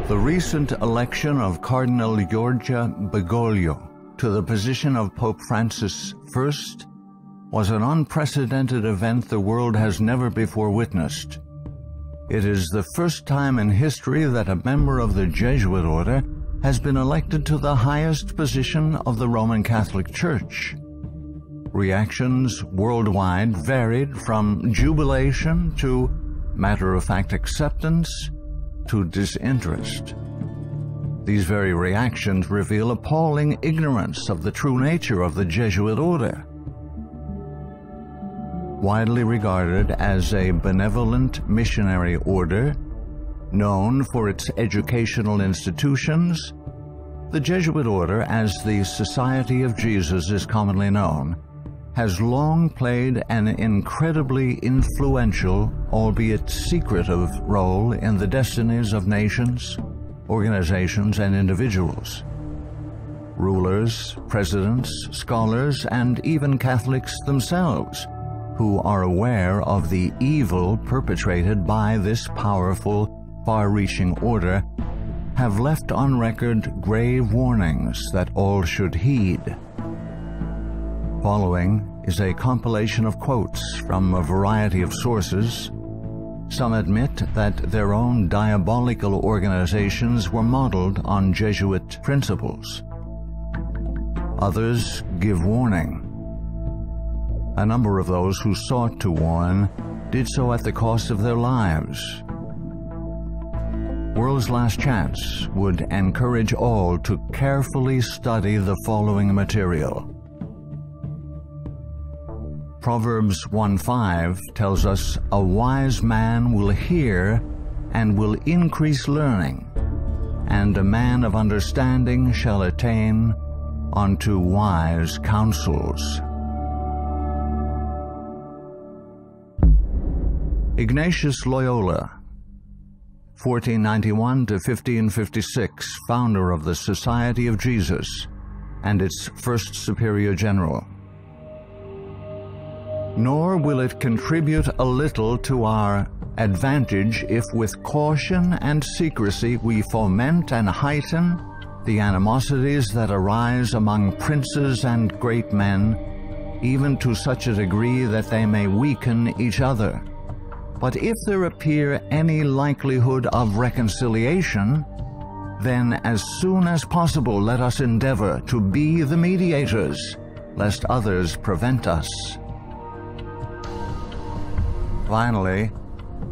The recent election of Cardinal Giorgia Bergoglio to the position of Pope Francis I was an unprecedented event the world has never before witnessed. It is the first time in history that a member of the Jesuit order has been elected to the highest position of the Roman Catholic Church. Reactions worldwide varied from jubilation to matter-of-fact acceptance to disinterest. These very reactions reveal appalling ignorance of the true nature of the Jesuit order. Widely regarded as a benevolent missionary order, known for its educational institutions, the Jesuit order, as the Society of Jesus is commonly known, has long played an incredibly influential, albeit secretive, role in the destinies of nations, organizations, and individuals. Rulers, presidents, scholars, and even Catholics themselves, who are aware of the evil perpetrated by this powerful, far-reaching order, have left on record grave warnings that all should heed. Following is a compilation of quotes from a variety of sources. Some admit that their own diabolical organizations were modeled on Jesuit principles. Others give warning. A number of those who sought to warn did so at the cost of their lives. World's Last Chance would encourage all to carefully study the following material. Proverbs 1:5 tells us, "A wise man will hear and will increase learning, and a man of understanding shall attain unto wise counsels." Ignatius Loyola, 1491 to 1556, founder of the Society of Jesus and its first superior general. Nor will it contribute a little to our advantage if with caution and secrecy we foment and heighten the animosities that arise among princes and great men, even to such a degree that they may weaken each other. But if there appear any likelihood of reconciliation, then as soon as possible let us endeavor to be the mediators, lest others prevent us. Finally,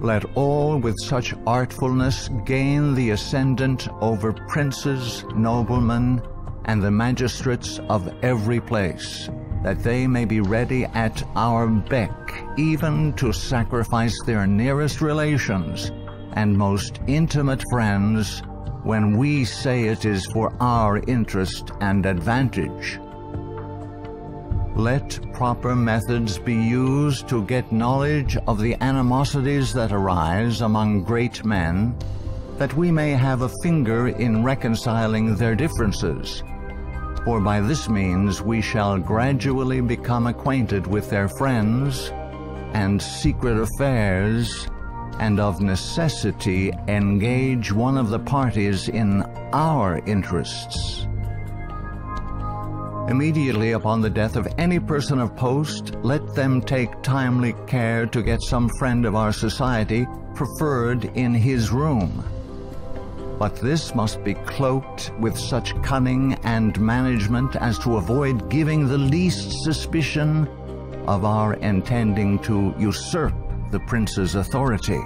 let all with such artfulness gain the ascendant over princes, noblemen, and the magistrates of every place, that they may be ready at our beck, even to sacrifice their nearest relations and most intimate friends, when we say it is for our interest and advantage. Let proper methods be used to get knowledge of the animosities that arise among great men, that we may have a finger in reconciling their differences. For by this means we shall gradually become acquainted with their friends and secret affairs, and of necessity engage one of the parties in our interests. Immediately upon the death of any person of post, let them take timely care to get some friend of our society preferred in his room. But this must be cloaked with such cunning and management as to avoid giving the least suspicion of our intending to usurp the prince's authority.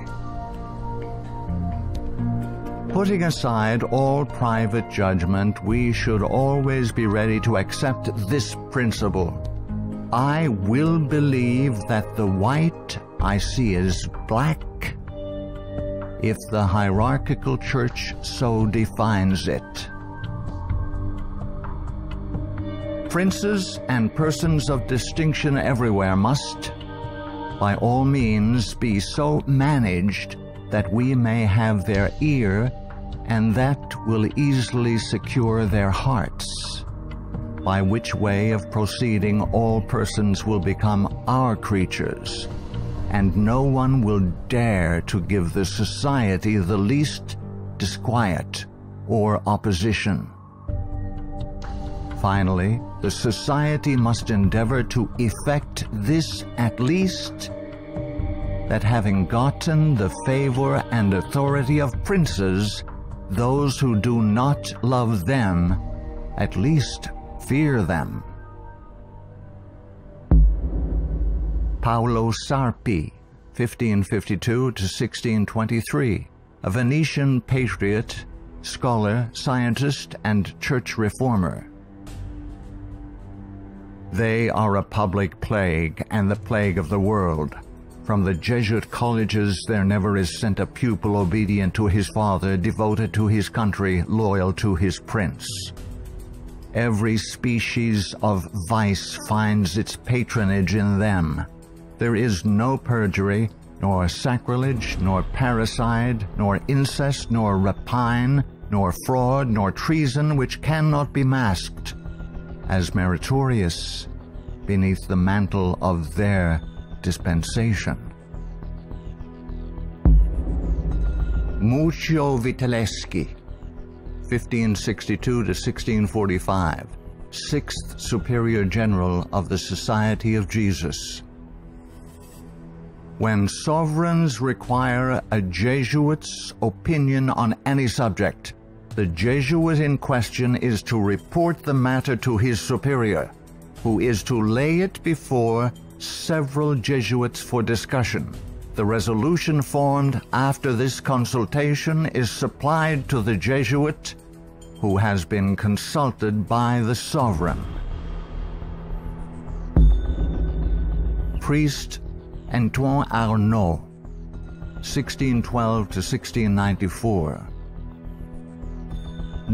Putting aside all private judgment, we should always be ready to accept this principle. I will believe that the white I see is black, if the hierarchical church so defines it. Princes and persons of distinction everywhere must, by all means, be so managed that we may have their ear, and that will easily secure their hearts, by which way of proceeding all persons will become our creatures, and no one will dare to give the society the least disquiet or opposition. Finally, the society must endeavor to effect this at least, that having gotten the favor and authority of princes, those who do not love them at least fear them. Paolo Sarpi, 1552 to 1623, a Venetian patriot, scholar, scientist, and church reformer. They are a public plague and the plague of the world. From the Jesuit colleges there never is sent a pupil obedient to his father, devoted to his country, loyal to his prince. Every species of vice finds its patronage in them. There is no perjury, nor sacrilege, nor parricide, nor incest, nor rapine, nor fraud, nor treason, which cannot be masked as meritorious beneath the mantle of their dispensation. Muccio Vitelleschi, 1562 to 1645, 6th Superior General of the Society of Jesus. When sovereigns require a Jesuit's opinion on any subject, the Jesuit in question is to report the matter to his superior, who is to lay it before several Jesuits for discussion. The resolution formed after this consultation is supplied to the Jesuit, who has been consulted by the sovereign. Priest Antoine Arnaud, 1612 to 1694.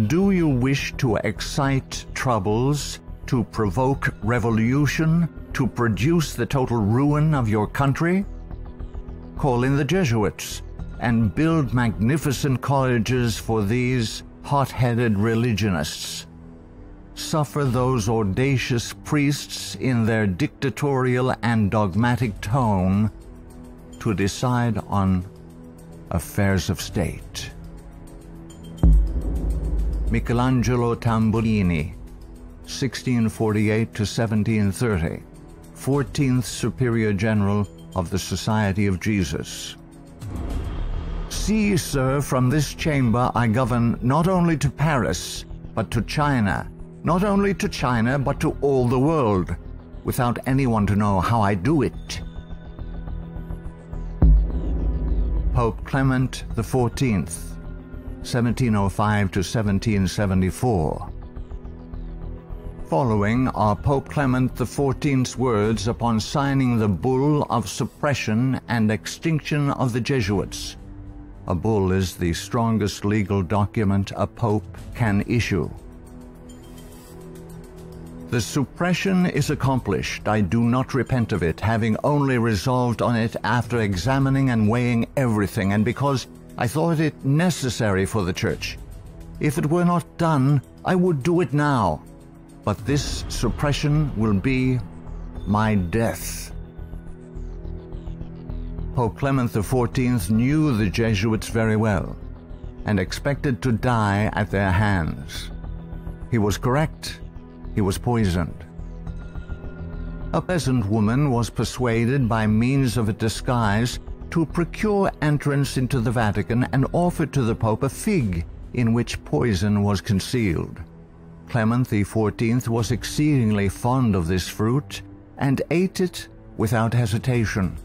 Do you wish to excite troubles, to provoke revolution, to produce the total ruin of your country? Call in the Jesuits and build magnificent colleges for these hot-headed religionists. Suffer those audacious priests in their dictatorial and dogmatic tone to decide on affairs of state. Michelangelo Tamburini, 1648 to 1730, 14th Superior General of the Society of Jesus. See, sir, from this chamber I govern not only to Paris, but to China, not only to China, but to all the world, without anyone to know how I do it. Pope Clement XIV, 1705 to 1774. Following are Pope Clement XIV's words upon signing the bull of suppression and extinction of the Jesuits. A bull is the strongest legal document a pope can issue. The suppression is accomplished. I do not repent of it, having only resolved on it after examining and weighing everything, and because I thought it necessary for the Church. If it were not done, I would do it now. But this suppression will be my death. Pope Clement XIV knew the Jesuits very well and expected to die at their hands. He was correct. He was poisoned. A peasant woman was persuaded by means of a disguise to procure entrance into the Vatican and offered to the Pope a fig in which poison was concealed. Clement XIV was exceedingly fond of this fruit and ate it without hesitation.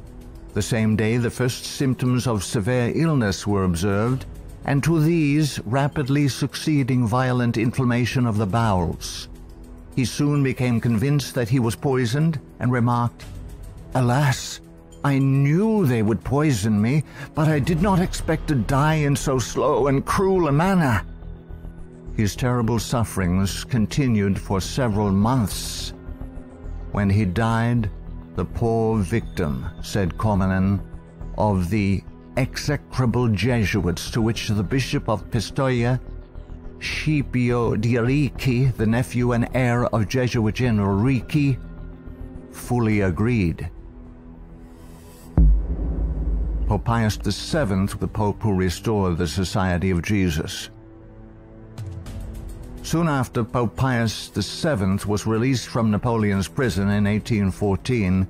The same day the first symptoms of severe illness were observed, and to these rapidly succeeding violent inflammation of the bowels. He soon became convinced that he was poisoned and remarked, "Alas, I knew they would poison me, but I did not expect to die in so slow and cruel a manner." His terrible sufferings continued for several months. When he died, the poor victim, said Comenon, of the execrable Jesuits to which the Bishop of Pistoia, Scipio di Ricci, the nephew and heir of Jesuit General Ricci, fully agreed. Pope Pius VII, the Pope who restored the Society of Jesus. Soon after Pope Pius VII was released from Napoleon's prison in 1814,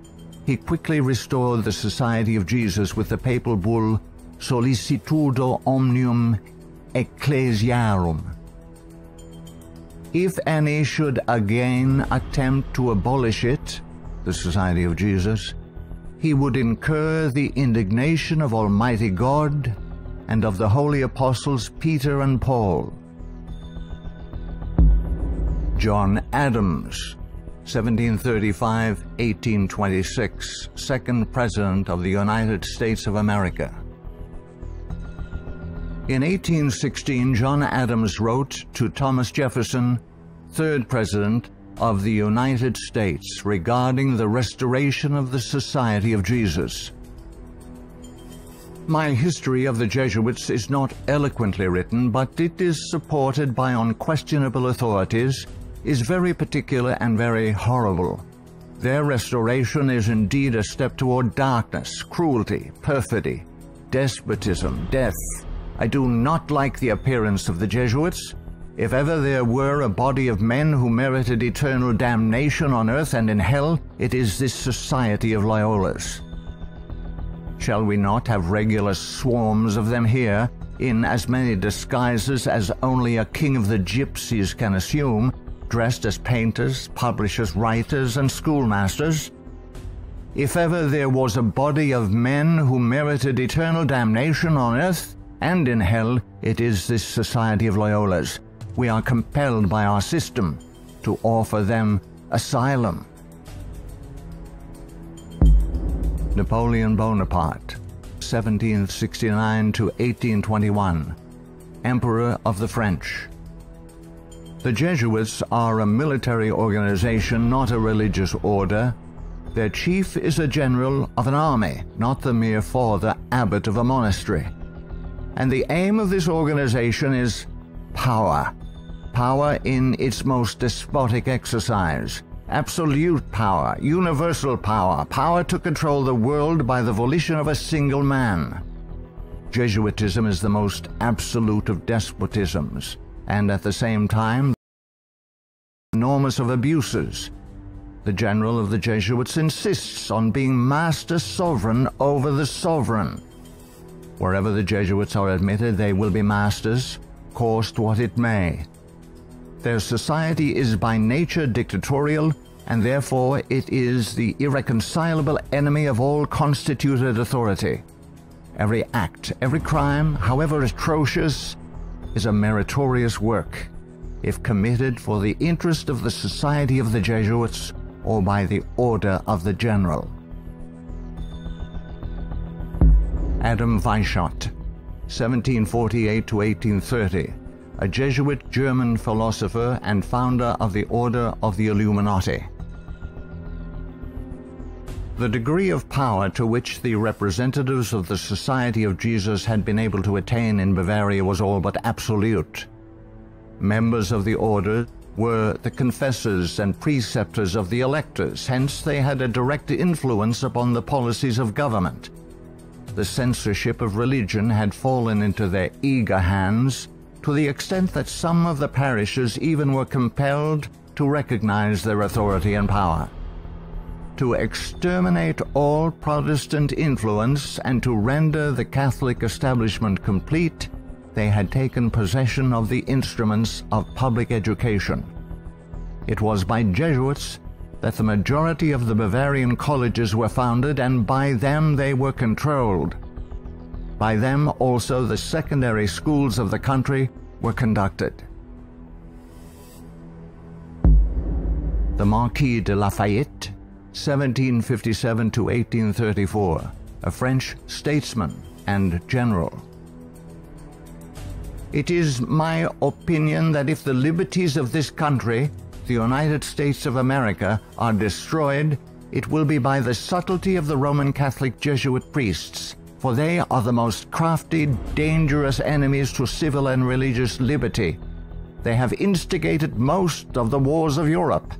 he quickly restored the Society of Jesus with the papal bull Sollicitudo Omnium Ecclesiarum. If any should again attempt to abolish it, the Society of Jesus, he would incur the indignation of Almighty God and of the holy apostles Peter and Paul. John Adams, 1735–1826, second President of the United States of America. In 1816, John Adams wrote to Thomas Jefferson, third President of the United States, regarding the restoration of the Society of Jesus. My history of the Jesuits is not eloquently written, but it is supported by unquestionable authorities, is very particular and very horrible. Their restoration is indeed a step toward darkness, cruelty, perfidy, despotism, death. I do not like the appearance of the Jesuits. If ever there were a body of men who merited eternal damnation on earth and in hell, it is this Society of Loyolas. Shall we not have regular swarms of them here, in as many disguises as only a king of the gypsies can assume, dressed as painters, publishers, writers, and schoolmasters? If ever there was a body of men who merited eternal damnation on earth and in hell, it is this Society of Loyolas. We are compelled by our system to offer them asylum. Napoleon Bonaparte, 1769–1821, Emperor of the French. The Jesuits are a military organization, not a religious order. Their chief is a general of an army, not the mere father abbot of a monastery. And the aim of this organization is power. Power in its most despotic exercise. Absolute power, universal power, power to control the world by the volition of a single man. Jesuitism is the most absolute of despotisms, and at the same time, enormous of abuses. The general of the Jesuits insists on being master sovereign over the sovereign. Wherever the Jesuits are admitted, they will be masters, cost what it may. Their society is by nature dictatorial, and therefore it is the irreconcilable enemy of all constituted authority. Every act, every crime, however atrocious, is a meritorious work, if committed for the interest of the Society of the Jesuits or by the order of the general. Adam Weishaupt, 1748–1830, a Jesuit German philosopher and founder of the Order of the Illuminati. The degree of power to which the representatives of the Society of Jesus had been able to attain in Bavaria was all but absolute. Members of the order were the confessors and preceptors of the electors, hence they had a direct influence upon the policies of government. The censorship of religion had fallen into their eager hands, to the extent that some of the parishes even were compelled to recognize their authority and power. To exterminate all Protestant influence and to render the Catholic establishment complete, they had taken possession of the instruments of public education. It was by Jesuits that the majority of the Bavarian colleges were founded, and by them they were controlled. By them also the secondary schools of the country were conducted. The Marquis de Lafayette, 1757–1834, a French statesman and general. It is my opinion that if the liberties of this country, the United States of America, are destroyed, it will be by the subtlety of the Roman Catholic Jesuit priests, for they are the most crafty, dangerous enemies to civil and religious liberty. They have instigated most of the wars of Europe.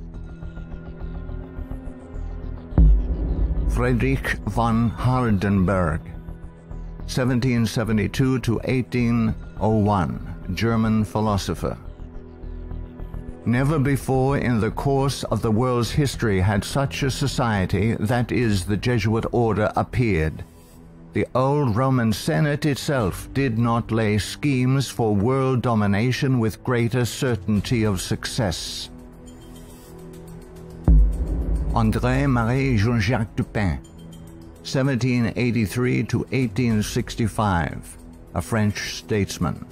Friedrich von Hardenberg, 1772 to 1801, German philosopher. Never before in the course of the world's history had such a society, that is, the Jesuit order, appeared. The old Roman Senate itself did not lay schemes for world domination with greater certainty of success. André-Marie Jean-Jacques Dupin, 1783 to 1865, a French statesman.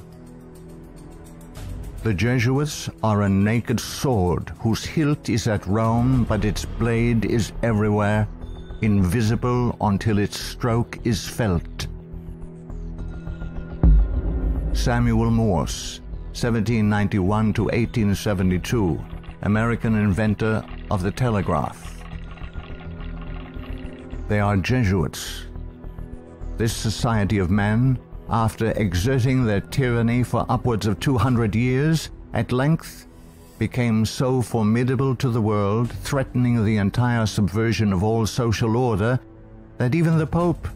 The Jesuits are a naked sword whose hilt is at Rome, but its blade is everywhere, invisible until its stroke is felt. Samuel Morse, 1791 to 1872, American inventor of the telegraph. They are Jesuits. This society of men, after exerting their tyranny for upwards of 200 years, at length became so formidable to the world, threatening the entire subversion of all social order, that even the Pope,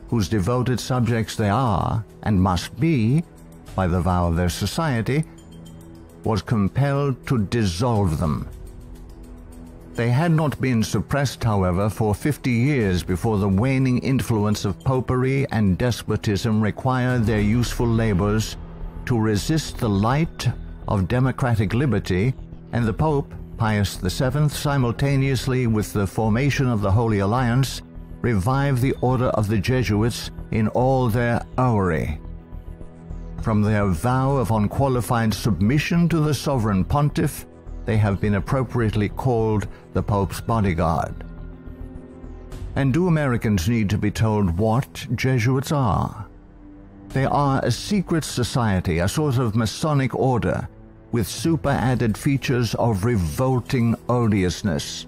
whose devoted subjects they are, and must be, by the vow of their society, was compelled to dissolve them. They had not been suppressed, however, for 50 years before the waning influence of popery and despotism required their useful labors to resist the light of democratic liberty, and the Pope, Pius VII, simultaneously with the formation of the Holy Alliance, revived the order of the Jesuits in all their houri. From their vow of unqualified submission to the sovereign pontiff, they have been appropriately called the Pope's bodyguard. And do Americans need to be told what Jesuits are? They are a secret society, a sort of Masonic order, with super-added features of revolting odiousness,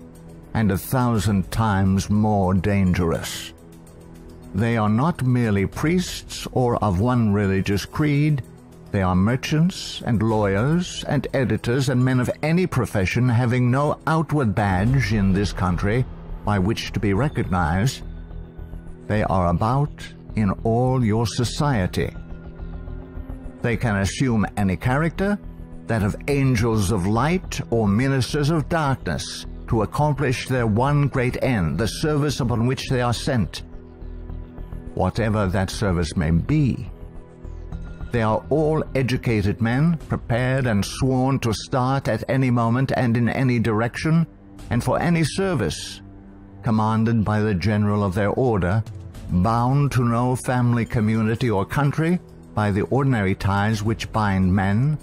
and 1,000 times more dangerous. They are not merely priests or of one religious creed. They are merchants and lawyers and editors and men of any profession having no outward badge in this country by which to be recognized. They are about in all your society. They can assume any character, that of angels of light or ministers of darkness, to accomplish their one great end, the service upon which they are sent, whatever that service may be. They are all educated men, prepared and sworn to start at any moment and in any direction, and for any service, commanded by the general of their order, bound to no family, community, or country by the ordinary ties which bind men,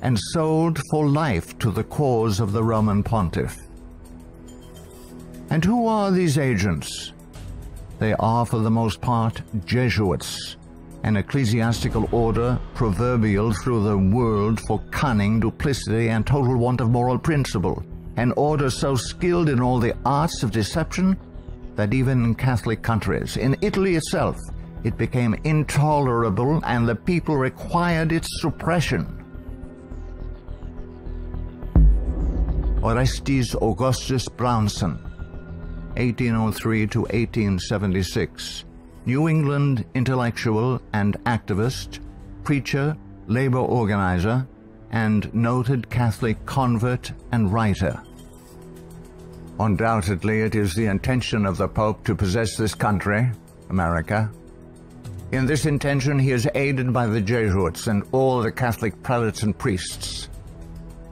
and sold for life to the cause of the Roman pontiff. And who are these agents? They are for the most part Jesuits, an ecclesiastical order proverbial through the world for cunning, duplicity, and total want of moral principle, an order so skilled in all the arts of deception that even in Catholic countries, in Italy itself, it became intolerable and the people required its suppression. Orestes Augustus Brownson, 1803 to 1876, New England intellectual and activist, preacher, labor organizer, and noted Catholic convert and writer. Undoubtedly, it is the intention of the Pope to possess this country, America. In this intention, he is aided by the Jesuits and all the Catholic prelates and priests.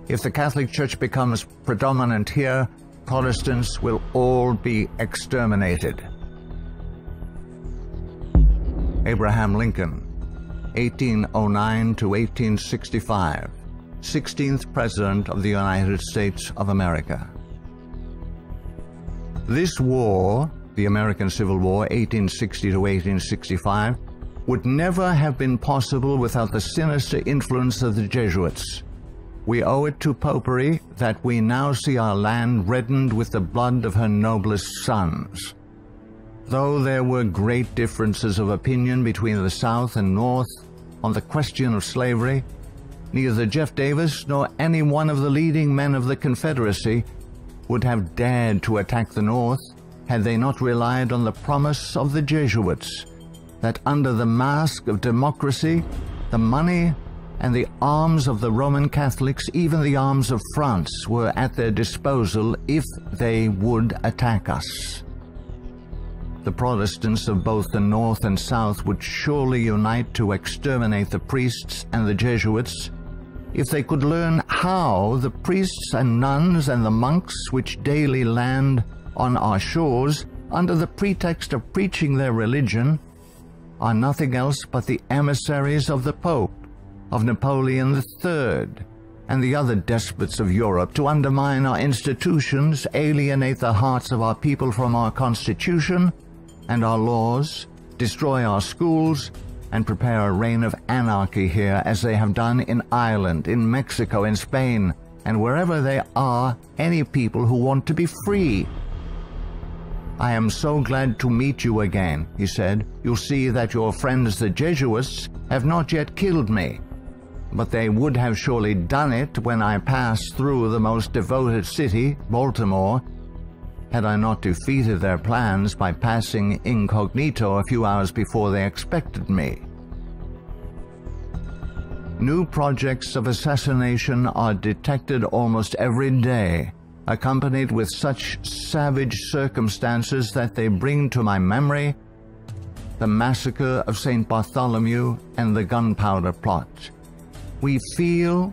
If the Catholic Church becomes predominant here, Protestants will all be exterminated. Abraham Lincoln, 1809 to 1865, 16th President of the United States of America. This war, the American Civil War, 1860 to 1865, would never have been possible without the sinister influence of the Jesuits. We owe it to popery that we now see our land reddened with the blood of her noblest sons. Though there were great differences of opinion between the South and North on the question of slavery, neither Jeff Davis nor any one of the leading men of the Confederacy would have dared to attack the North had they not relied on the promise of the Jesuits, that under the mask of democracy, the money and the arms of the Roman Catholics, even the arms of France, were at their disposal if they would attack us. The Protestants of both the North and South would surely unite to exterminate the priests and the Jesuits if they could learn how the priests and nuns and the monks which daily land on our shores under the pretext of preaching their religion are nothing else but the emissaries of the Pope, of Napoleon III, and the other despots of Europe to undermine our institutions, alienate the hearts of our people from our Constitution and our laws, destroy our schools, and prepare a reign of anarchy here as they have done in Ireland, in Mexico, in Spain, and wherever there are any people who want to be free. "I am so glad to meet you again," he said. "You'll see that your friends the Jesuits have not yet killed me, but they would have surely done it when I passed through the most devoted city, Baltimore, had I not defeated their plans by passing incognito a few hours before they expected me." New projects of assassination are detected almost every day, accompanied with such savage circumstances that they bring to my memory the massacre of St. Bartholomew and the gunpowder plot. We feel,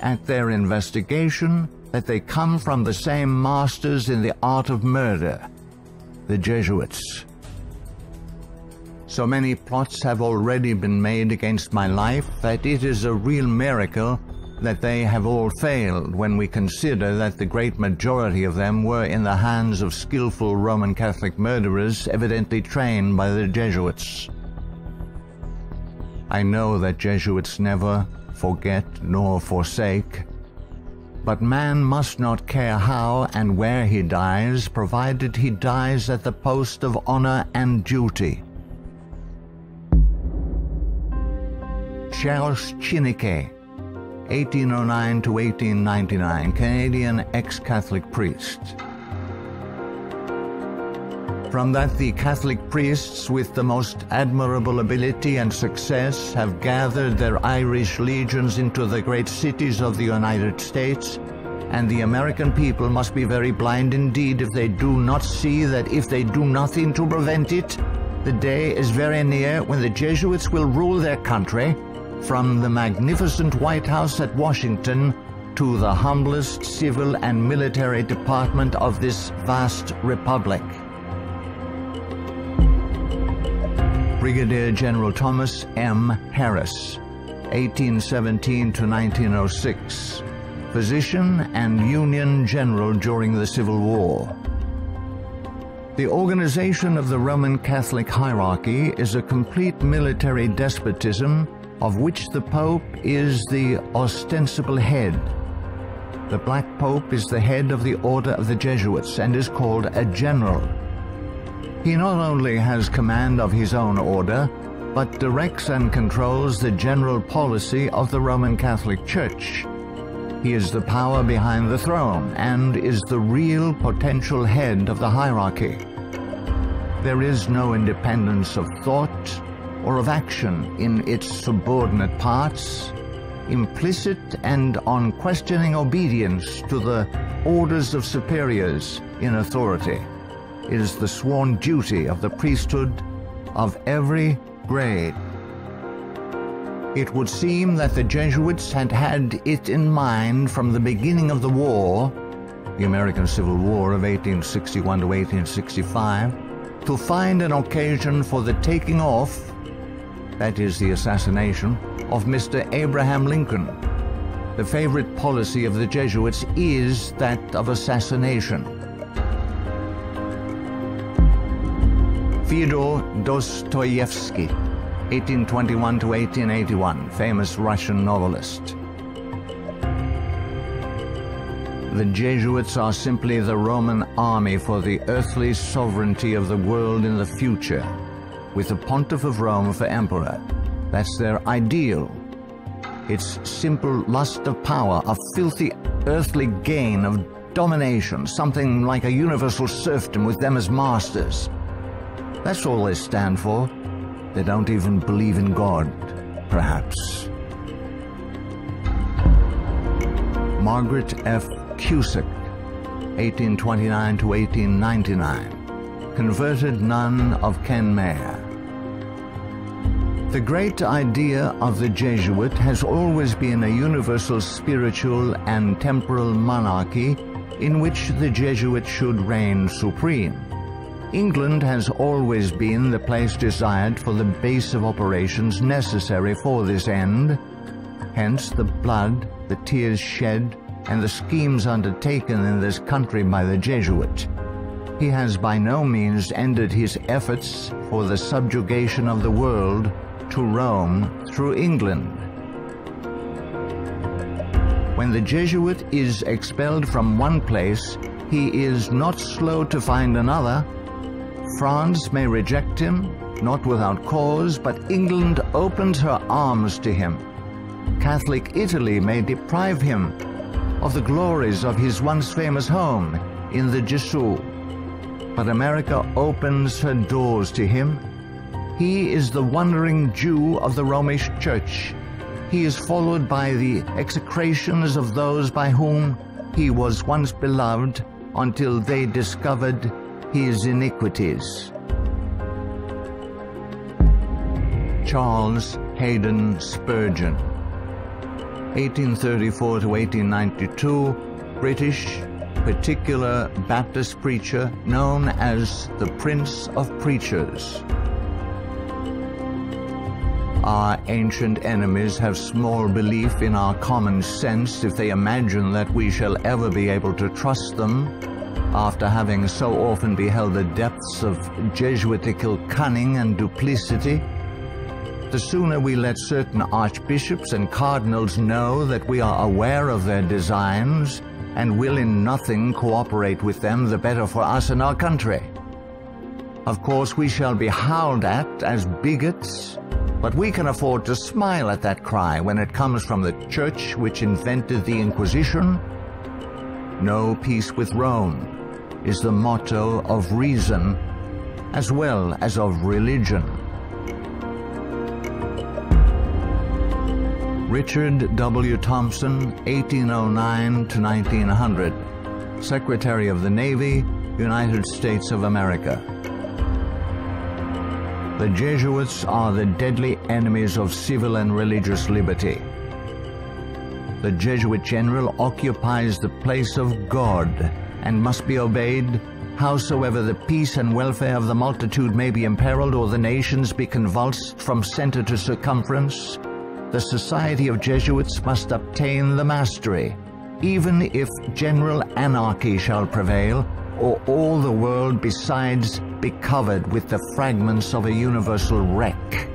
at their investigation, that they come from the same masters in the art of murder, the Jesuits. So many plots have already been made against my life that it is a real miracle that they have all failed when we consider that the great majority of them were in the hands of skillful Roman Catholic murderers evidently trained by the Jesuits. I know that Jesuits never forget nor forsake, but man must not care how and where he dies, provided he dies at the post of honor and duty. Charles Chiniquet, 1809 to 1899, Canadian ex-Catholic priest. From that the Catholic priests with the most admirable ability and success have gathered their Irish legions into the great cities of the United States, and the American people must be very blind indeed if they do not see that if they do nothing to prevent it, the day is very near when the Jesuits will rule their country, from the magnificent White House at Washington to the humblest civil and military department of this vast republic. Brigadier General Thomas M. Harris, 1817 to 1906, physician and Union General during the Civil War. The organization of the Roman Catholic hierarchy is a complete military despotism of which the Pope is the ostensible head. The Black Pope is the head of the Order of the Jesuits and is called a general. He not only has command of his own order, but directs and controls the general policy of the Roman Catholic Church. He is the power behind the throne and is the real potential head of the hierarchy. There is no independence of thought or of action in its subordinate parts, implicit and unquestioning obedience to the orders of superiors in authority. It is the sworn duty of the priesthood of every grade. It would seem that the Jesuits had had it in mind from the beginning of the war, the American Civil War of 1861 to 1865, to find an occasion for the taking off, that is the assassination, of Mr. Abraham Lincoln. The favorite policy of the Jesuits is that of assassination. Fyodor Dostoevsky, 1821 to 1881, famous Russian novelist. The Jesuits are simply the Roman army for the earthly sovereignty of the world in the future, with the Pontiff of Rome for emperor. That's their ideal. It's simple lust of power, of filthy earthly gain, of domination, something like a universal serfdom with them as masters. That's all they stand for. They don't even believe in God, perhaps. Margaret F. Cusick, 1829 to 1899, converted nun of Kenmare. The great idea of the Jesuit has always been a universal spiritual and temporal monarchy in which the Jesuit should reign supreme. England has always been the place desired for the base of operations necessary for this end. Hence the blood, the tears shed, and the schemes undertaken in this country by the Jesuit. He has by no means ended his efforts for the subjugation of the world to Rome through England. When the Jesuit is expelled from one place, he is not slow to find another. France may reject him, not without cause, but England opens her arms to him. Catholic Italy may deprive him of the glories of his once famous home in the Gesù, but America opens her doors to him. He is the wandering Jew of the Romish Church. He is followed by the execrations of those by whom he was once beloved until they discovered his iniquities. Charles Haddon Spurgeon, 1834 to 1892, British particular Baptist preacher known as the Prince of Preachers. Our ancient enemies have small belief in our common sense if they imagine that we shall ever be able to trust them, after having so often beheld the depths of Jesuitical cunning and duplicity. The sooner we let certain archbishops and cardinals know that we are aware of their designs and will in nothing cooperate with them, the better for us and our country. Of course, we shall be howled at as bigots, but we can afford to smile at that cry when it comes from the church which invented the Inquisition. No peace with Rome is the motto of reason as well as of religion. Richard W. Thompson, 1809 to 1900, Secretary of the Navy, United States of America. The Jesuits are the deadly enemies of civil and religious liberty. The Jesuit general occupies the place of God and must be obeyed, howsoever the peace and welfare of the multitude may be imperiled or the nations be convulsed from center to circumference. The society of Jesuits must obtain the mastery, even if general anarchy shall prevail, or all the world besides be covered with the fragments of a universal wreck.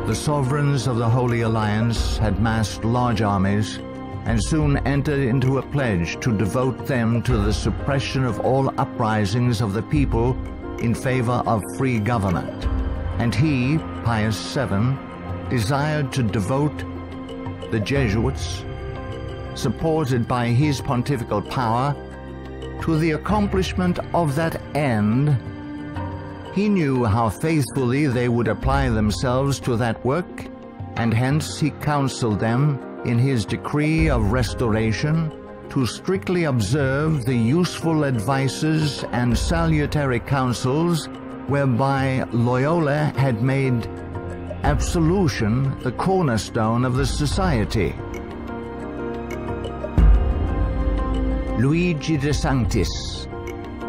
The sovereigns of the Holy Alliance had massed large armies and soon entered into a pledge to devote them to the suppression of all uprisings of the people in favor of free government. And he, Pius VII, desired to devote the Jesuits, supported by his pontifical power, to the accomplishment of that end. He knew how faithfully they would apply themselves to that work, and hence he counseled them in his decree of restoration to strictly observe the useful advices and salutary counsels whereby Loyola had made absolution the cornerstone of the society. Luigi de Sanctis,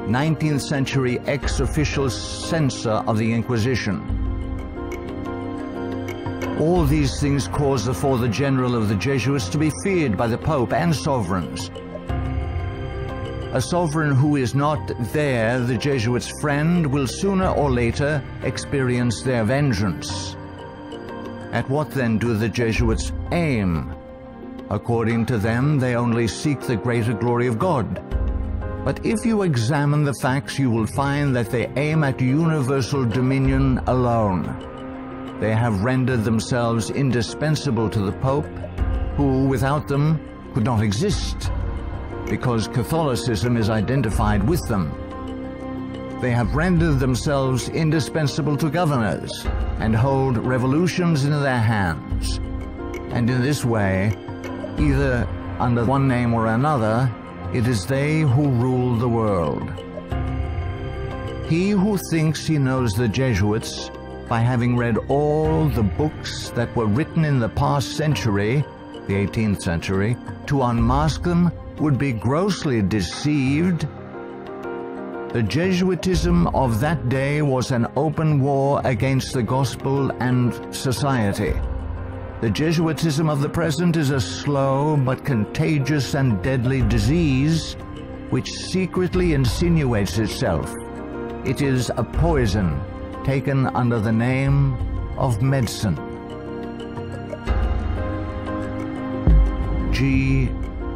19th century ex-official censor of the Inquisition. All these things caused the General of the Jesuits to be feared by the Pope and sovereigns. A sovereign who is not there, the Jesuits' friend, will sooner or later experience their vengeance. At what then do the Jesuits aim? According to them, they only seek the greater glory of God. But if you examine the facts, you will find that they aim at universal dominion alone. They have rendered themselves indispensable to the Pope, who without them could not exist, because Catholicism is identified with them. they have rendered themselves indispensable to governors and hold revolutions in their hands. And in this way, either under one name or another, it is they who rule the world. He who thinks he knows the Jesuits by having read all the books that were written in the past century, the 18th century, to unmask them would be grossly deceived. The Jesuitism of that day was an open war against the gospel and society. The Jesuitism of the present is a slow but contagious and deadly disease which secretly insinuates itself. It is a poison taken under the name of medicine. G.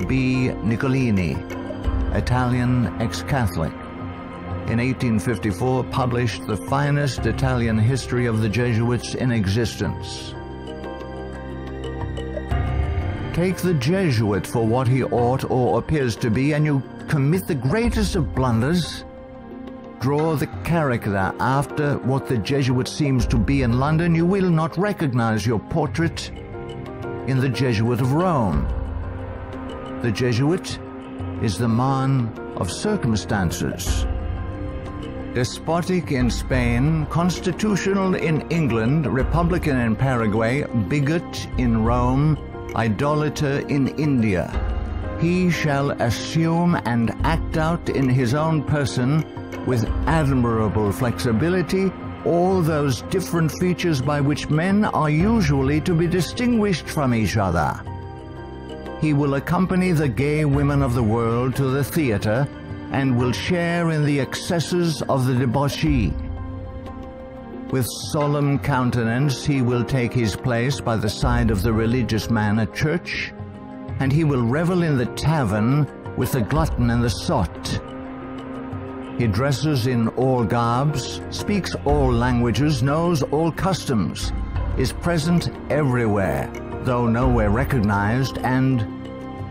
B. Nicolini, Italian ex-Catholic, in 1854 published the finest Italian history of the Jesuits in existence. Take the Jesuit for what he ought or appears to be, and you commit the greatest of blunders. Draw the character after what the Jesuit seems to be in London, you will not recognize your portrait in the Jesuit of Rome. The Jesuit is the man of circumstances. Despotic in Spain, constitutional in England, republican in Paraguay, bigot in Rome, idolater in India. He shall assume and act out in his own person, with admirable flexibility, all those different features by which men are usually to be distinguished from each other. He will accompany the gay women of the world to the theater and will share in the excesses of the debauchee. With solemn countenance he will take his place by the side of the religious man at church, and he will revel in the tavern with the glutton and the sot. He dresses in all garbs, speaks all languages, knows all customs, is present everywhere, though nowhere recognized, and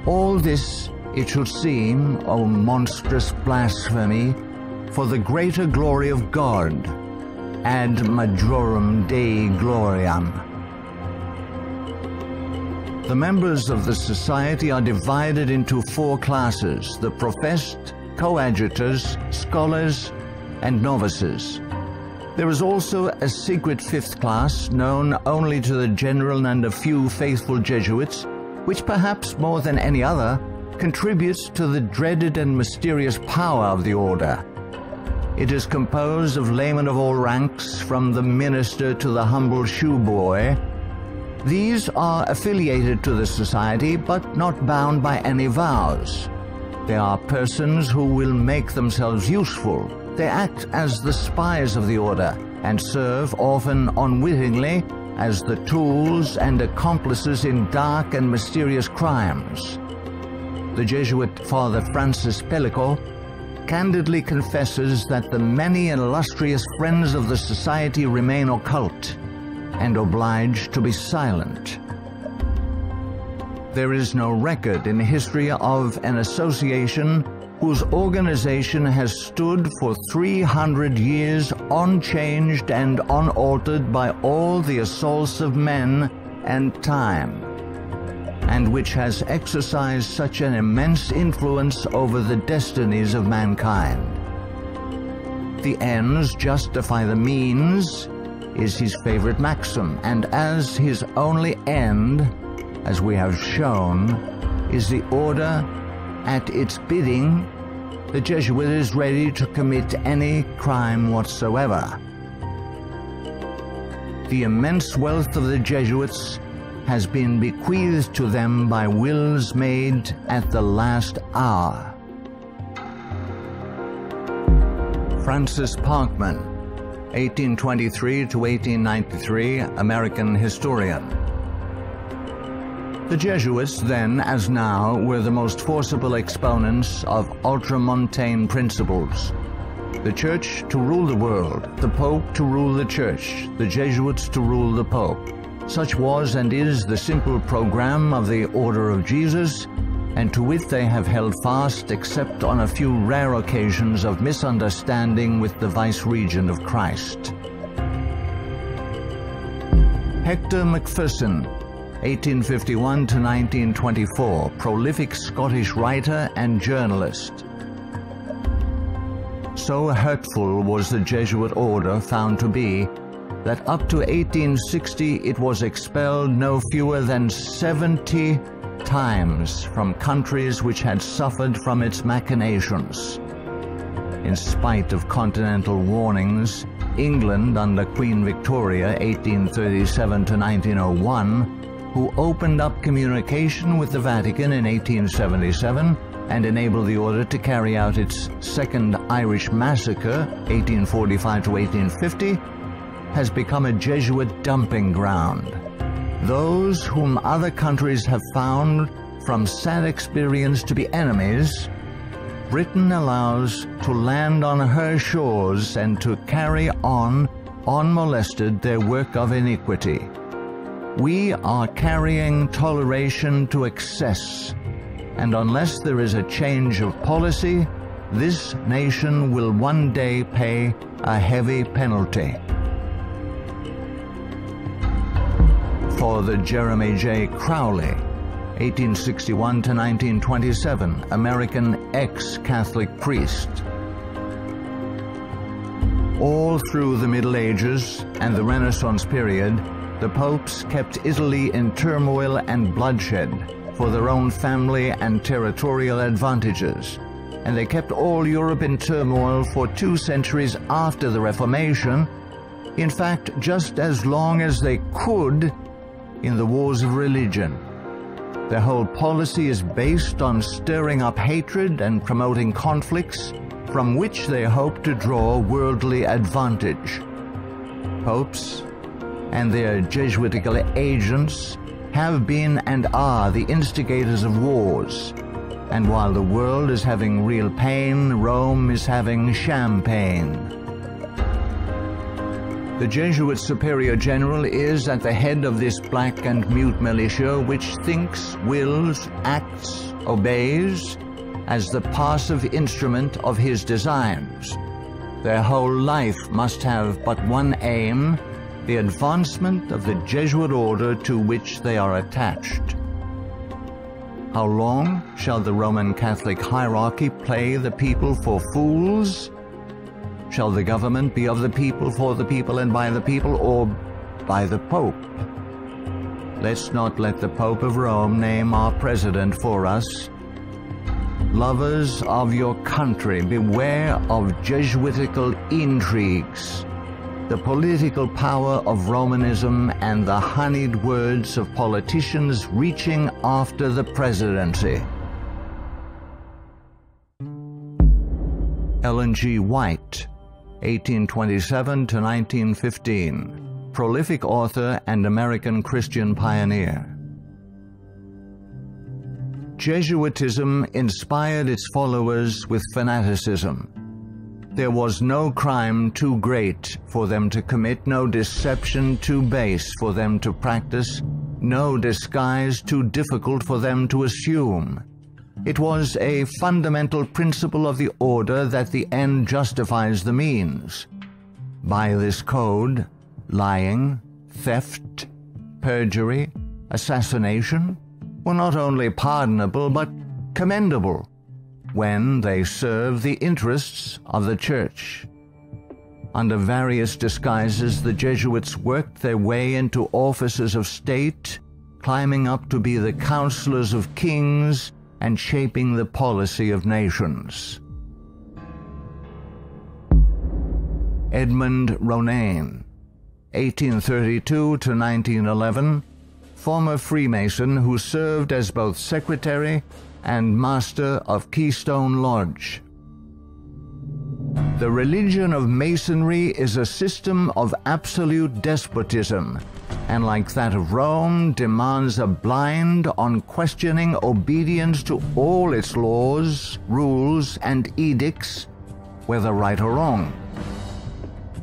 all this, it should seem, O monstrous blasphemy, for the greater glory of God, ad majorem Dei gloriam. The members of the society are divided into 4 classes: the professed, coadjutors, scholars, and novices. There is also a secret 5th class, known only to the general and a few faithful Jesuits, which perhaps more than any other contributes to the dreaded and mysterious power of the order. It is composed of laymen of all ranks, from the minister to the humble shoeboy. These are affiliated to the society, but not bound by any vows. They are persons who will make themselves useful. They act as the spies of the order, and serve, often unwittingly, as the tools and accomplices in dark and mysterious crimes. The Jesuit Father Francis Pellico candidly confesses that the many and illustrious friends of the society remain occult and obliged to be silent. There is no record in history of an association whose organization has stood for 300 years unchanged and unaltered by all the assaults of men and time, and which has exercised such an immense influence over the destinies of mankind. The ends justify the means is his favorite maxim, and as his only end, as we have shown, is the order, at its bidding, the Jesuit is ready to commit any crime whatsoever. The immense wealth of the Jesuits has been bequeathed to them by wills made at the last hour. Francis Parkman, 1823 to 1893, American historian. The Jesuits, then as now, were the most forcible exponents of ultramontane principles. The Church to rule the world, the Pope to rule the Church, the Jesuits to rule the Pope. Such was and is the simple program of the Order of Jesus, and to it they have held fast except on a few rare occasions of misunderstanding with the vice-regent of Christ. Hector Macpherson, 1851 to 1924, prolific Scottish writer and journalist. So hurtful was the Jesuit order found to be that up to 1860 it was expelled no fewer than 70 times from countries which had suffered from its machinations. In spite of continental warnings, England under Queen Victoria, 1837 to 1901, who opened up communication with the Vatican in 1877 and enabled the order to carry out its Second Irish Massacre, 1845 to 1850, has become a Jesuit dumping ground. Those whom other countries have found from sad experience to be enemies, Britain allows to land on her shores and to carry on, unmolested, their work of iniquity. We are carrying toleration to excess, and unless there is a change of policy, this nation will one day pay a heavy penalty. Father Jeremy J. Crowley, 1861 to 1927, American ex-Catholic priest. All through the Middle Ages and the Renaissance period, the popes kept Italy in turmoil and bloodshed for their own family and territorial advantages, and they kept all Europe in turmoil for 2 centuries after the Reformation, in fact, just as long as they could in the wars of religion. Their whole policy is based on stirring up hatred and promoting conflicts from which they hope to draw worldly advantage. Popes and their Jesuitical agents have been and are the instigators of wars, and while the world is having real pain, Rome is having champagne. The Jesuit Superior General is at the head of this black and mute militia which thinks, wills, acts, obeys as the passive instrument of his designs. Their whole life must have but one aim, the advancement of the Jesuit order to which they are attached. How long shall the Roman Catholic hierarchy play the people for fools? Shall the government be of the people, for the people, and by the people, or by the Pope? Let's not let the Pope of Rome name our president for us. Lovers of your country, beware of Jesuitical intrigues, the political power of Romanism, and the honeyed words of politicians reaching after the presidency. Ellen G. White, 1827 to 1915, prolific author and American Christian pioneer. Jesuitism inspired its followers with fanaticism. There was no crime too great for them to commit, no deception too base for them to practice, no disguise too difficult for them to assume. It was a fundamental principle of the order that the end justifies the means. By this code, lying, theft, perjury, assassination were not only pardonable but commendable when they serve the interests of the Church. Under various disguises, the Jesuits worked their way into offices of state, climbing up to be the counselors of kings and shaping the policy of nations. Edmund Ronan, 1832 to 1911, former Freemason who served as both secretary and master of Keystone Lodge. The religion of Masonry is a system of absolute despotism, and like that of Rome, demands a blind, unquestioning obedience to all its laws, rules, and edicts, whether right or wrong.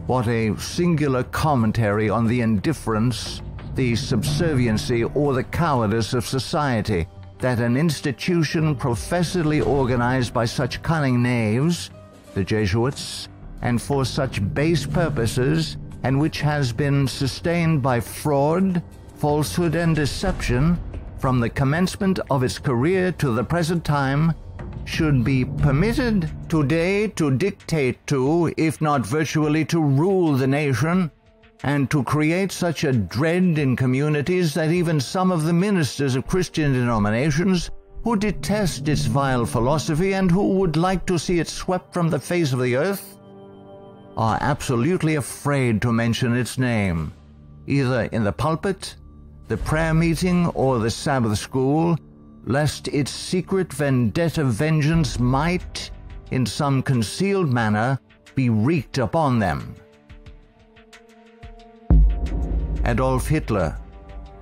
What a singular commentary on the indifference, the subserviency, or the cowardice of society that an institution professedly organized by such cunning knaves, the Jesuits, and for such base purposes, and which has been sustained by fraud, falsehood, and deception from the commencement of its career to the present time, should be permitted today to dictate to, if not virtually to rule the nation, and to create such a dread in communities that even some of the ministers of Christian denominations, who detest its vile philosophy and who would like to see it swept from the face of the earth, are absolutely afraid to mention its name, either in the pulpit, the prayer meeting, or the Sabbath school, lest its secret vendetta vengeance might, in some concealed manner, be wreaked upon them. Adolf Hitler,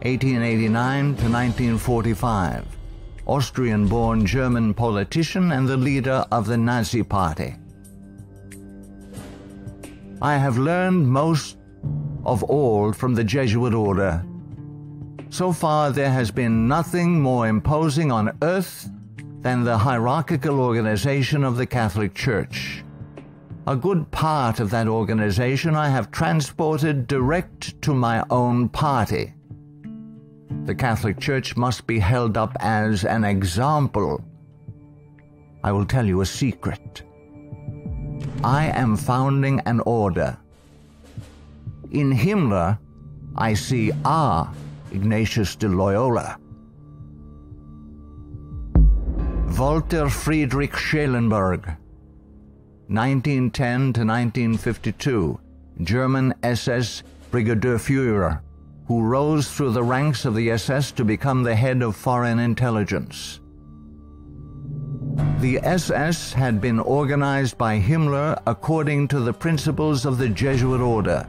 1889 to 1945, Austrian-born German politician and the leader of the Nazi Party. I have learned most of all from the Jesuit order. So far there has been nothing more imposing on earth than the hierarchical organization of the Catholic Church. A good part of that organization I have transported direct to my own party. The Catholic Church must be held up as an example. I will tell you a secret. I am founding an order. In Himmler, I see Ignatius de Loyola. Walter Friedrich Schellenberg, 1910 to 1952, German SS Brigadier Führer, who rose through the ranks of the SS to become the head of foreign intelligence. The SS had been organized by Himmler according to the principles of the Jesuit order.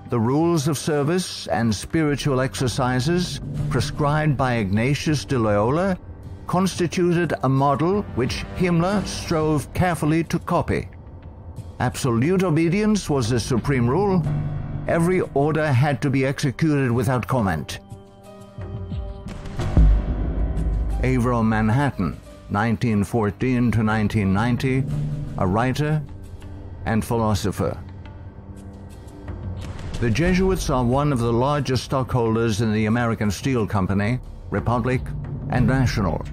The rules of service and spiritual exercises prescribed by Ignatius de Loyola constituted a model which Himmler strove carefully to copy. Absolute obedience was the supreme rule. Every order had to be executed without comment. Avro Manhattan, 1914 to 1990, a writer and philosopher. The Jesuits are one of the largest stockholders in the American Steel Company, Republic, and National.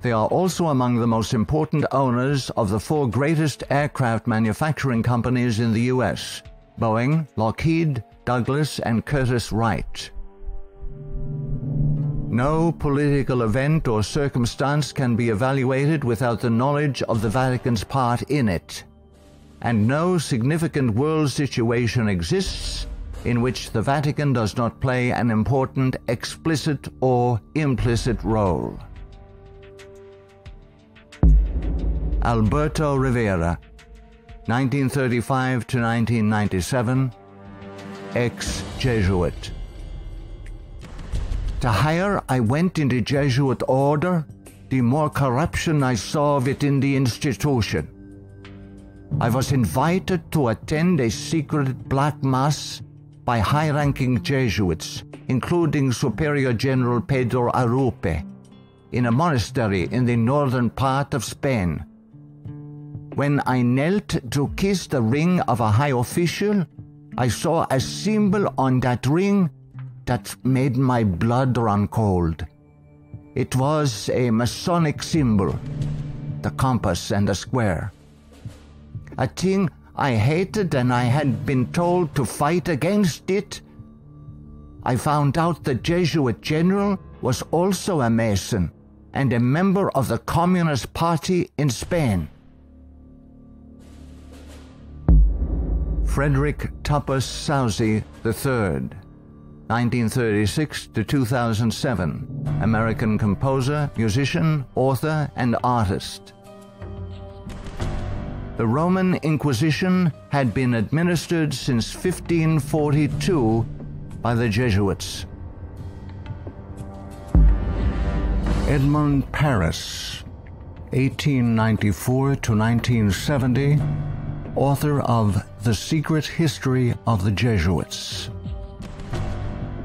They are also among the most important owners of the 4 greatest aircraft manufacturing companies in the U.S., Boeing, Lockheed, Douglas, and Curtiss-Wright. No political event or circumstance can be evaluated without the knowledge of the Vatican's part in it, and no significant world situation exists in which the Vatican does not play an important explicit or implicit role. Alberto Rivera, 1935 to 1997, ex-Jesuit. The higher I went in the Jesuit order, the more corruption I saw within the institution. I was invited to attend a secret black mass by high-ranking Jesuits, including Superior General Pedro Arrupe, in a monastery in the northern part of Spain. When I knelt to kiss the ring of a high official, I saw a symbol on that ring that made my blood run cold. It was a Masonic symbol, the compass and the square. A thing I hated, and I had been told to fight against it. I found out the Jesuit general was also a Mason and a member of the Communist Party in Spain. Frederick Tupper Southey III, 1936 to 2007, American composer, musician, author, and artist. The Roman Inquisition had been administered since 1542 by the Jesuits. Edmund Paris, 1894 to 1970, author of The Secret History of the Jesuits.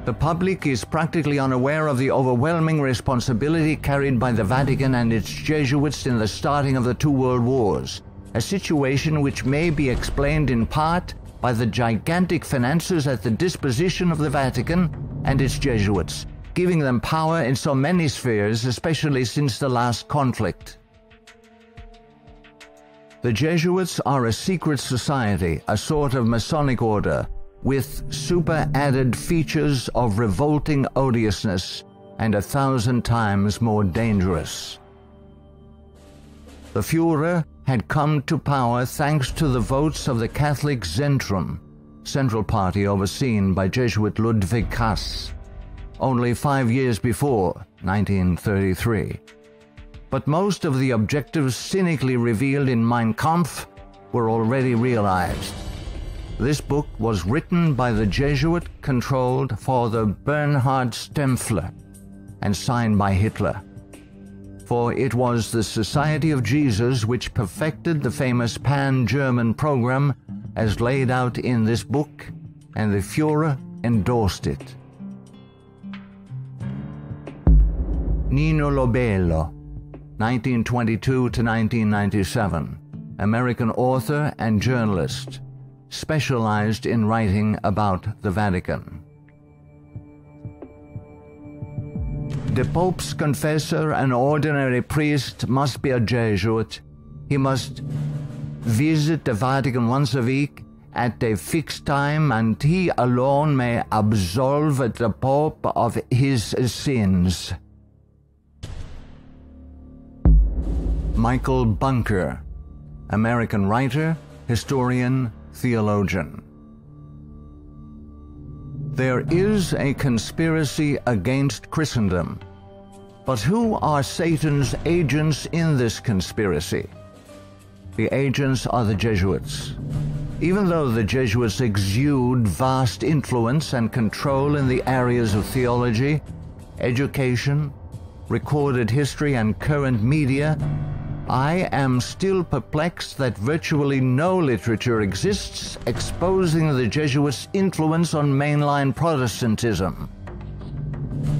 The public is practically unaware of the overwhelming responsibility carried by the Vatican and its Jesuits in the starting of the two world wars, a situation which may be explained in part by the gigantic finances at the disposition of the Vatican and its Jesuits, giving them power in so many spheres, especially since the last conflict. The Jesuits are a secret society, a sort of Masonic order, with super-added features of revolting odiousness and 1,000 times more dangerous. The Führer had come to power thanks to the votes of the Catholic Zentrum, Central Party overseen by Jesuit Ludwig Kass, only 5 years before, 1933. But most of the objectives cynically revealed in Mein Kampf were already realized. This book was written by the Jesuit-controlled Father Bernhard Stempfler and signed by Hitler. For it was the Society of Jesus which perfected the famous Pan-German program as laid out in this book, and the Führer endorsed it. Nino Lobello, 1922 to 1997, American author and journalist, specialized in writing about the Vatican. The Pope's confessor, an ordinary priest, must be a Jesuit. He must visit the Vatican once a week at a fixed time, and he alone may absolve the Pope of his sins. Michael Bunker, American writer, historian, theologian. There is a conspiracy against Christendom, but who are Satan's agents in this conspiracy? The agents are the Jesuits. Even though the Jesuits exude vast influence and control in the areas of theology, education, recorded history, and current media, I am still perplexed that virtually no literature exists exposing the Jesuits' influence on mainline Protestantism.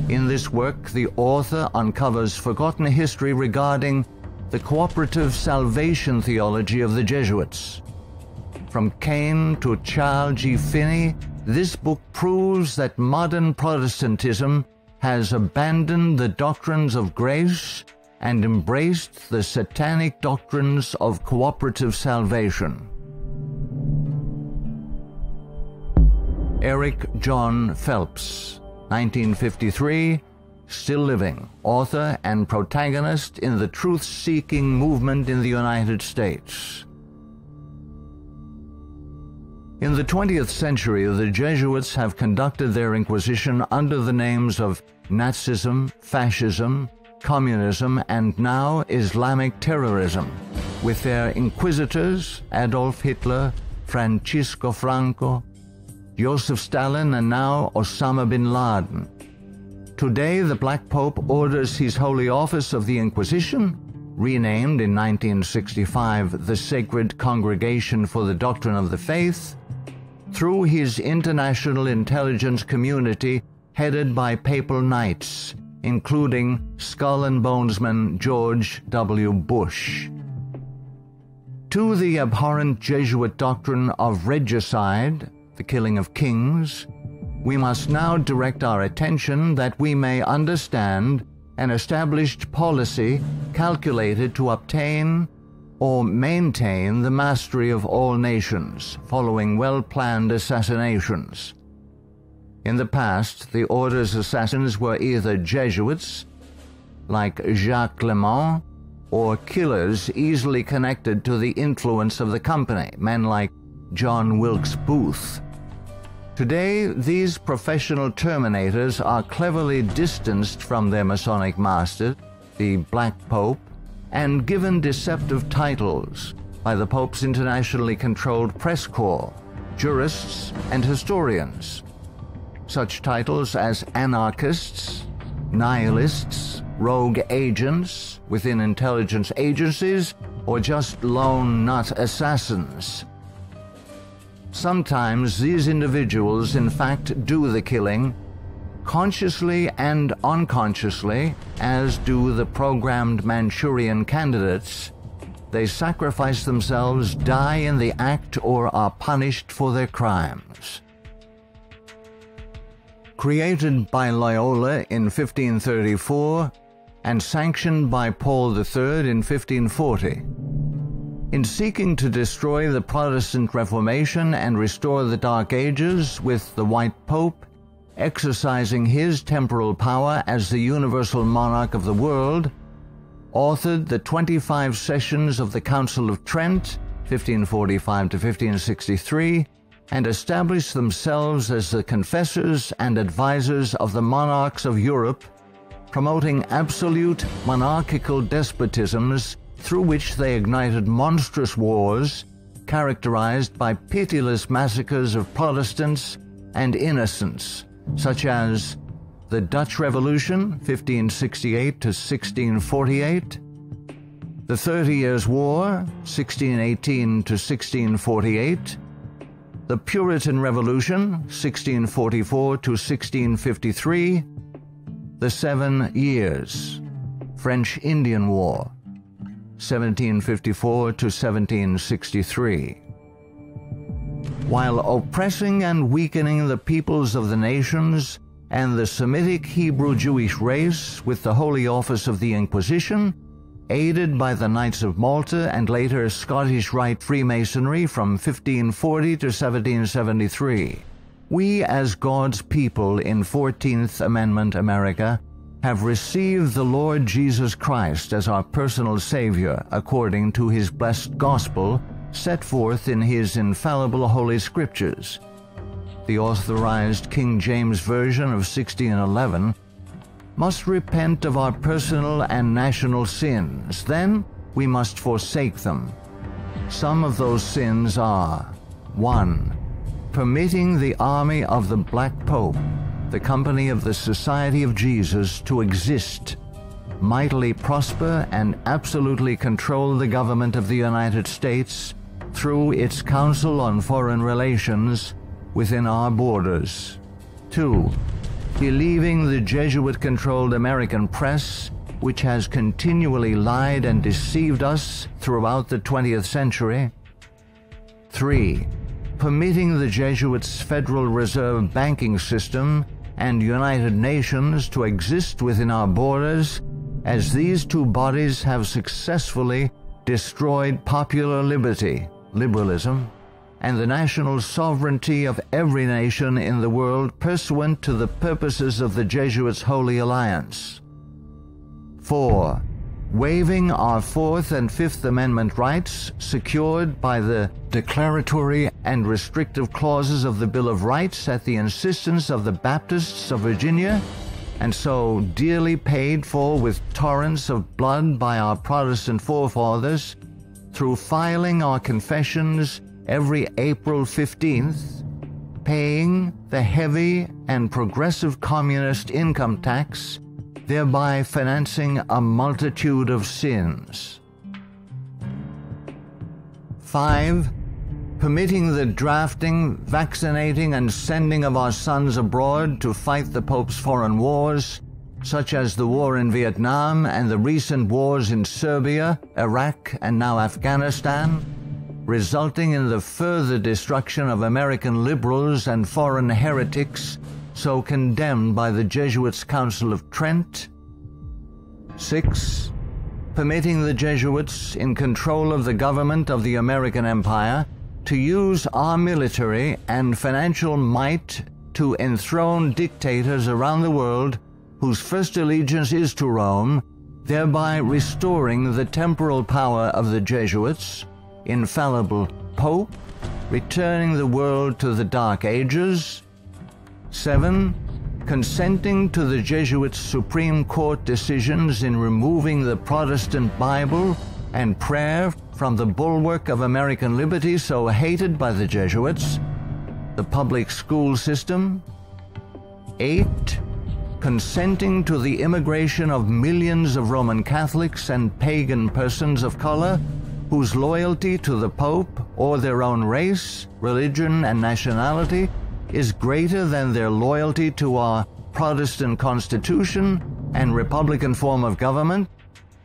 In this work, the author uncovers forgotten history regarding the cooperative salvation theology of the Jesuits. From Cain to Charles G. Finney, this book proves that modern Protestantism has abandoned the doctrines of grace and embraced the satanic doctrines of cooperative salvation. Eric John Phelps, 1953, still living, author and protagonist in the truth-seeking movement in the United States. In the 20th century, the Jesuits have conducted their inquisition under the names of Nazism, fascism, communism, and now Islamic terrorism, with their inquisitors Adolf Hitler, Francisco Franco, Joseph Stalin, and now Osama bin Laden. Today, the Black Pope orders his Holy Office of the Inquisition, renamed in 1965 the Sacred Congregation for the Doctrine of the Faith, through his international intelligence community headed by papal knights, including Skull and Bonesman George W. Bush. To the abhorrent Jesuit doctrine of regicide, the killing of kings, we must now direct our attention that we may understand an established policy calculated to obtain or maintain the mastery of all nations, following well-planned assassinations. In the past, the order's assassins were either Jesuits, like Jacques Clement, or killers easily connected to the influence of the company, men like John Wilkes Booth. Today, these professional terminators are cleverly distanced from their Masonic master, the Black Pope, and given deceptive titles by the Pope's internationally controlled press corps, jurists, and historians. Such titles as anarchists, nihilists, rogue agents within intelligence agencies, or just lone nut assassins. Sometimes these individuals in fact do the killing, consciously and unconsciously, as do the programmed Manchurian candidates, they sacrifice themselves, die in the act, or are punished for their crimes. Created by Loyola in 1534 and sanctioned by Paul III in 1540. In seeking to destroy the Protestant Reformation and restore the Dark Ages with the White Pope, exercising his temporal power as the universal monarch of the world, authored the 25 sessions of the Council of Trent, 1545 to 1563, and established themselves as the confessors and advisors of the monarchs of Europe, promoting absolute monarchical despotisms through which they ignited monstrous wars characterized by pitiless massacres of Protestants and innocents, such as the Dutch Revolution, 1568 to 1648, the 30 Years' War, 1618 to 1648, the Puritan Revolution, 1644 to 1653, the 7 Years, French Indian War, 1754 to 1763. While oppressing and weakening the peoples of the nations and the Semitic Hebrew Jewish race with the Holy Office of the Inquisition, aided by the Knights of Malta and later Scottish Rite Freemasonry from 1540 to 1773, we as God's people in 14th Amendment America have received the Lord Jesus Christ as our personal Savior according to His blessed gospel set forth in His infallible Holy Scriptures. The authorized King James Version of 1611 must repent of our personal and national sins. Then we must forsake them. Some of those sins are: 1. Permitting the army of the Black Pope, the company of the Society of Jesus, to exist, mightily prosper, and absolutely control the government of the United States through its Council on Foreign Relations within our borders. 2. Believing the Jesuit-controlled American press, which has continually lied and deceived us throughout the 20th century. 3. Permitting the Jesuits' Federal Reserve banking system and United Nations to exist within our borders, as these two bodies have successfully destroyed popular liberty, liberalism, and the national sovereignty of every nation in the world pursuant to the purposes of the Jesuits' Holy Alliance. 4. Waiving our Fourth and Fifth Amendment rights secured by the declaratory and restrictive clauses of the Bill of Rights at the insistence of the Baptists of Virginia, and so dearly paid for with torrents of blood by our Protestant forefathers, through filing our confessions every April 15th, paying the heavy and progressive communist income tax, thereby financing a multitude of sins. 5. Permitting the drafting, vaccinating, and sending of our sons abroad to fight the Pope's foreign wars, such as the war in Vietnam and the recent wars in Serbia, Iraq, and now Afghanistan, resulting in the further destruction of American liberals and foreign heretics so condemned by the Jesuits' Council of Trent. 6. Permitting the Jesuits in control of the government of the American Empire to use our military and financial might to enthrone dictators around the world whose first allegiance is to Rome, thereby restoring the temporal power of the Jesuits, infallible Pope, returning the world to the Dark Ages. 7. Consenting to the Jesuits' Supreme Court decisions in removing the Protestant Bible and prayer from the bulwark of American liberty so hated by the Jesuits, the public school system. 8. Consenting to the immigration of millions of Roman Catholics and pagan persons of color whose loyalty to the Pope or their own race, religion, and nationality is greater than their loyalty to our Protestant constitution and Republican form of government,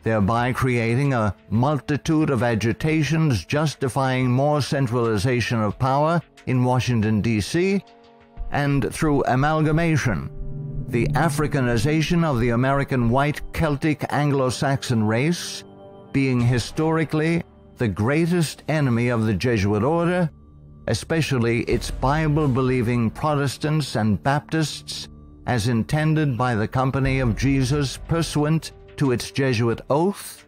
thereby creating a multitude of agitations justifying more centralization of power in Washington, D.C., and through amalgamation, the Africanization of the American white Celtic Anglo-Saxon race, being historically the greatest enemy of the Jesuit order, especially its Bible-believing Protestants and Baptists, as intended by the Company of Jesus pursuant to its Jesuit oath.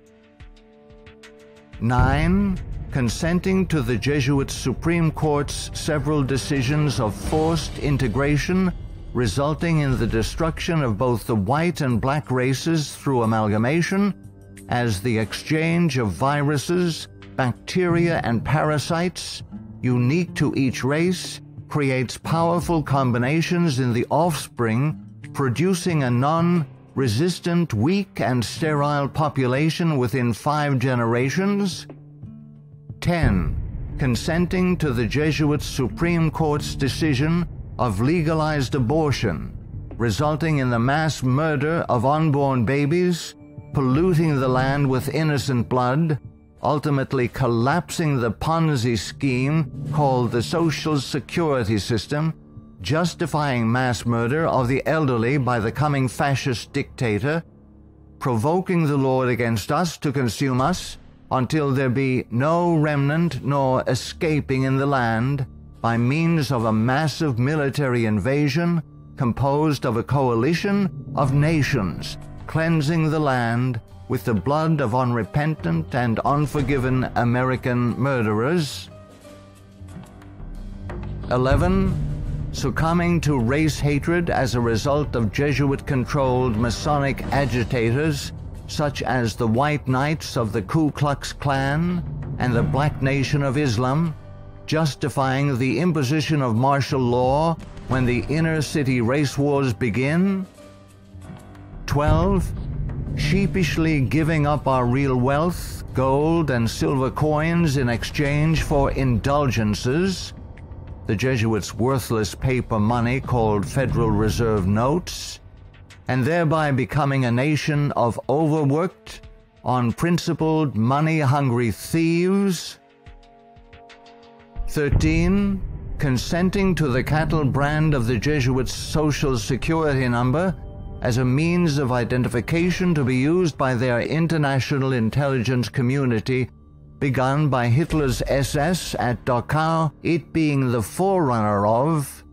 9. Consenting to the Jesuit Supreme Court's several decisions of forced integration, resulting in the destruction of both the white and black races through amalgamation, as the exchange of viruses, bacteria, and parasites, unique to each race, creates powerful combinations in the offspring, producing a non-resistant, weak, and sterile population within 5 generations. 10. Consenting to the Jesuit Supreme Court's decision of legalized abortion, resulting in the mass murder of unborn babies, polluting the land with innocent blood, ultimately collapsing the Ponzi scheme called the Social Security system, justifying mass murder of the elderly by the coming fascist dictator, provoking the Lord against us to consume us, until there be no remnant nor escaping in the land, by means of a massive military invasion composed of a coalition of nations, cleansing the land with the blood of unrepentant and unforgiven American murderers. 11. Succumbing to race hatred as a result of Jesuit-controlled Masonic agitators such as the White Knights of the Ku Klux Klan and the Black Nation of Islam, justifying the imposition of martial law when the inner-city race wars begin. 12. Sheepishly giving up our real wealth, gold and silver coins in exchange for indulgences, the Jesuits' worthless paper money called Federal Reserve notes, and thereby becoming a nation of overworked, unprincipled, money-hungry thieves. 13. Consenting to the cattle brand of the Jesuits' Social Security number as a means of identification to be used by their international intelligence community, begun by Hitler's SS at Dachau, it being the forerunner of.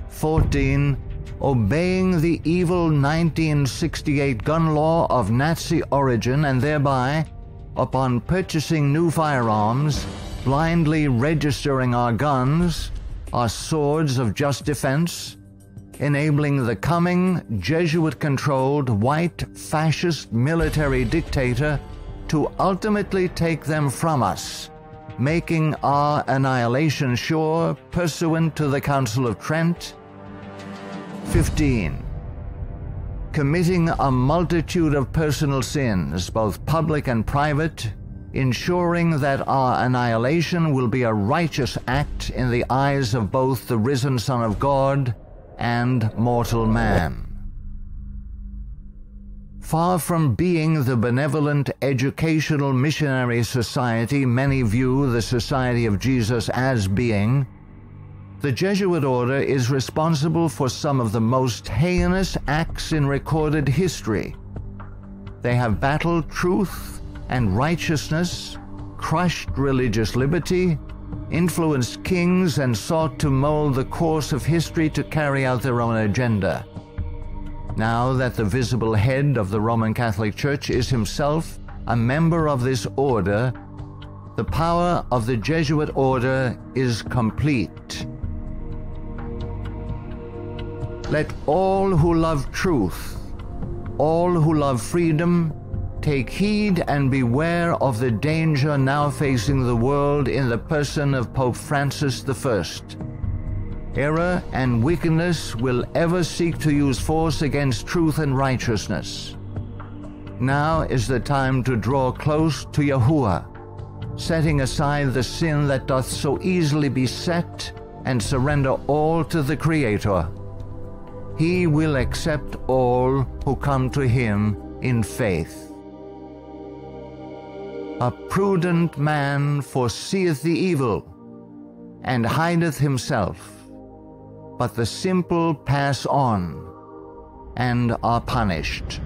14. Obeying the evil 1968 gun law of Nazi origin and thereby, upon purchasing new firearms, blindly registering our guns, our swords of just defense, enabling the coming Jesuit-controlled white fascist military dictator to ultimately take them from us, making our annihilation sure pursuant to the Council of Trent. 15. Committing a multitude of personal sins, both public and private, ensuring that our annihilation will be a righteous act in the eyes of both the risen Son of God and mortal man. Far from being the benevolent educational missionary society many view the Society of Jesus as being, the Jesuit order is responsible for some of the most heinous acts in recorded history. They have battled truth and righteousness, crushed religious liberty, influenced kings, and sought to mold the course of history to carry out their own agenda. Now that the visible head of the Roman Catholic Church is himself a member of this order, the power of the Jesuit order is complete. Let all who love truth, all who love freedom, take heed and beware of the danger now facing the world in the person of Pope Francis I. Error and wickedness will ever seek to use force against truth and righteousness. Now is the time to draw close to Yahuwah, setting aside the sin that doth so easily beset, and surrender all to the Creator. he will accept all who come to him in faith. A prudent man foreseeth the evil, and hideth himself, but the simple pass on, and are punished.